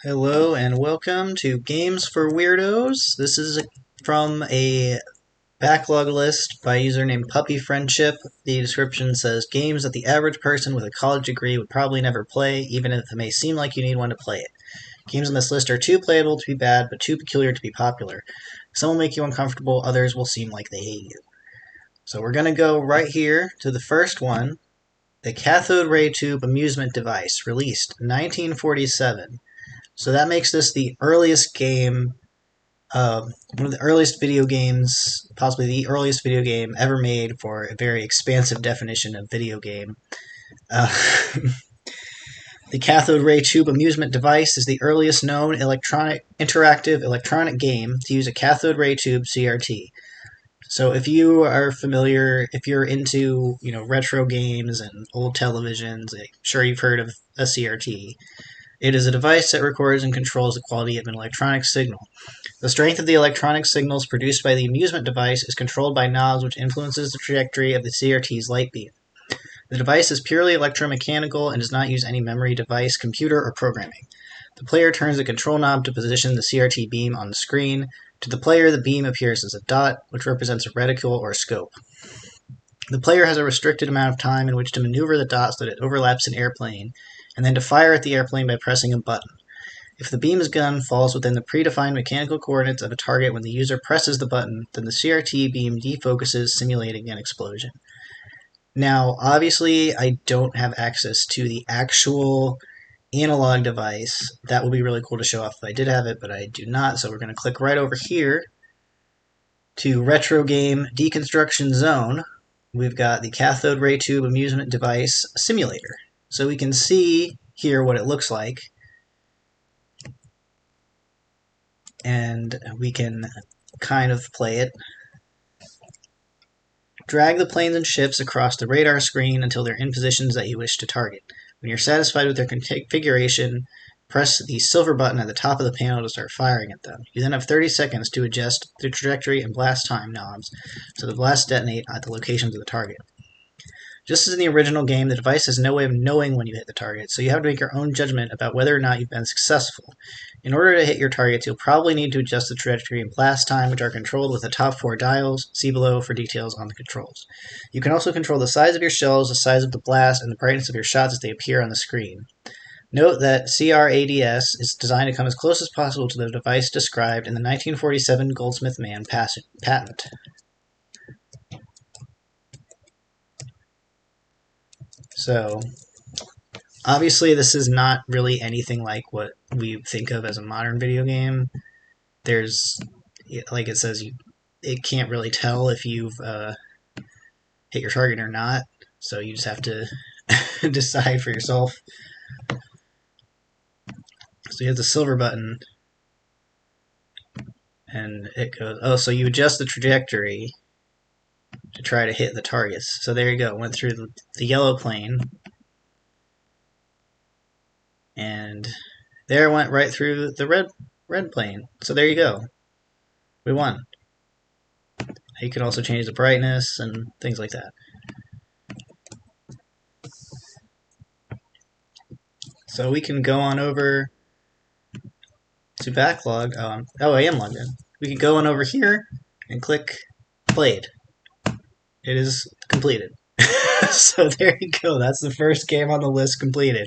Hello and welcome to Games for Weirdos. This is from a backlog list by a user named Puppy Friendship. The description says games that the average person with a college degree would probably never play, even if it may seem like you need one to play it. Games on this list are too playable to be bad, but too peculiar to be popular. Some will make you uncomfortable, others will seem like they hate you. So we're going to go right here to the first one, the Cathode Ray Tube Amusement Device, released 1947. So that makes this the earliest game, one of the earliest video games, possibly the earliest video game ever made for a very expansive definition of video game. Uh, the cathode ray tube amusement device is the earliest known interactive electronic game to use a cathode ray tube CRT. So if you are familiar, if you're into retro games and old televisions, I'm sure you've heard of a CRT. It is a device that records and controls the quality of an electronic signal. The strength of the electronic signals produced by the amusement device is controlled by knobs which influences the trajectory of the CRT's light beam. The device is purely electromechanical and does not use any memory, device, computer, or programming. The player turns the control knob to position the CRT beam on the screen. To the player, the beam appears as a dot, which represents a reticule or scope. The player has a restricted amount of time in which to maneuver the dot so that it overlaps an airplane, and then to fire at the airplane by pressing a button. If the beam's gun falls within the predefined mechanical coordinates of a target when the user presses the button, then the CRT beam defocuses, simulating an explosion. Now, obviously, I don't have access to the actual analog device. That would be really cool to show off if I did have it, but I do not, so we're going to click right over here to Retro Game Deconstruction Zone. We've got the Cathode Ray Tube Amusement Device Simulator. So we can see here what it looks like. And we can kind of play it. Drag the planes and ships across the radar screen until they're in positions that you wish to target. When you're satisfied with their configuration, press the silver button at the top of the panel to start firing at them. You then have 30 seconds to adjust the trajectory and blast time knobs so the blasts detonate at the locations of the target. Just as in the original game, the device has no way of knowing when you hit the target, so you have to make your own judgment about whether or not you've been successful. In order to hit your targets, you'll probably need to adjust the trajectory and blast time, which are controlled with the top 4 dials. See below for details on the controls. You can also control the size of your shells, the size of the blast, and the brightness of your shots as they appear on the screen. Note that CRADS is designed to come as close as possible to the device described in the 1947 Goldsmith-Mann patent. So, obviously this is not really anything like what we think of as a modern video game. There's, like it says, it can't really tell if you've hit your target or not, so you just have to decide for yourself. So you hit the silver button, and it goes, oh, so you adjust the trajectory to try to hit the targets. So there you go, went through the yellow plane, and there went right through the red plane. So there you go. We won. You can also change the brightness and things like that. So we can go on over to backlog. Oh, I am logged in. We can go on over here and click played. It is completed. So there you go. That's the first game on the list completed.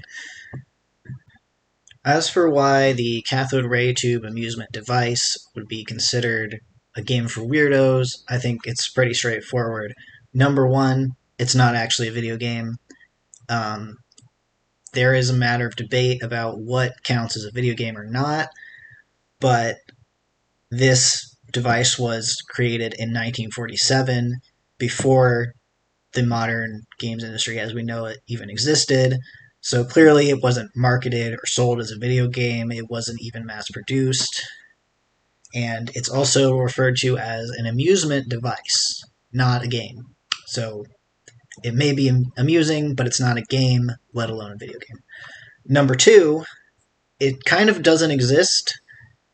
As for why the cathode ray tube amusement device would be considered a game for weirdos, I think it's pretty straightforward. Number one, it's not actually a video game. There is a matter of debate about what counts as a video game or not, but this device was created in 1947, before the modern games industry as we know it even existed. So clearly it wasn't marketed or sold as a video game. It wasn't even mass-produced. And it's also referred to as an amusement device, not a game. So it may be amusing, but it's not a game, let alone a video game. Number two, it kind of doesn't exist.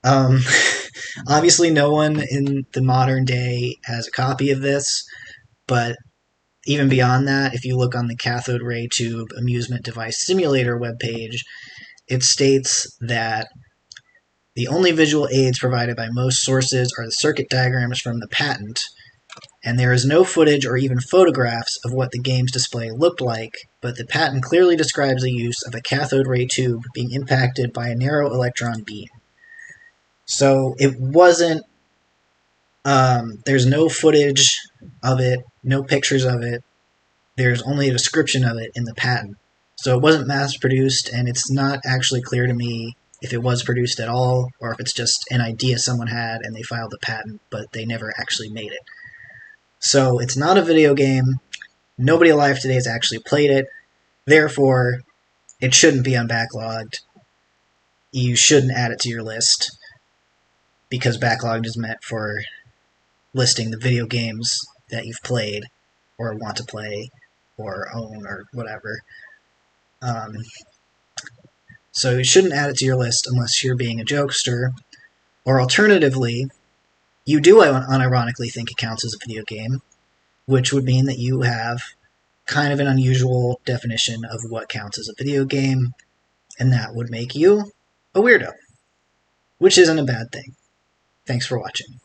Obviously, no one in the modern day has a copy of this, but even beyond that, if you look on the Cathode Ray Tube Amusement Device Simulator webpage, it states that The only visual aids provided by most sources are the circuit diagrams from the patent, and there is no footage or even photographs of what the game's display looked like, but the patent clearly describes the use of a cathode ray tube being impacted by a narrow electron beam. So it wasn't, there's no footage of it, no pictures of it, there's only a description of it in the patent. So it wasn't mass-produced, and it's not actually clear to me if it was produced at all, or if it's just an idea someone had and they filed the patent, but they never actually made it. So it's not a video game. Nobody alive today has actually played it. Therefore, it shouldn't be unbacklogged. You shouldn't add it to your list, because backlogged is meant for listing the video games that you've played, or want to play, or own, or whatever. So you shouldn't add it to your list unless you're being a jokester, or alternatively, you do unironically think it counts as a video game, which would mean that you have kind of an unusual definition of what counts as a video game, and that would make you a weirdo, which isn't a bad thing. Thanks for watching.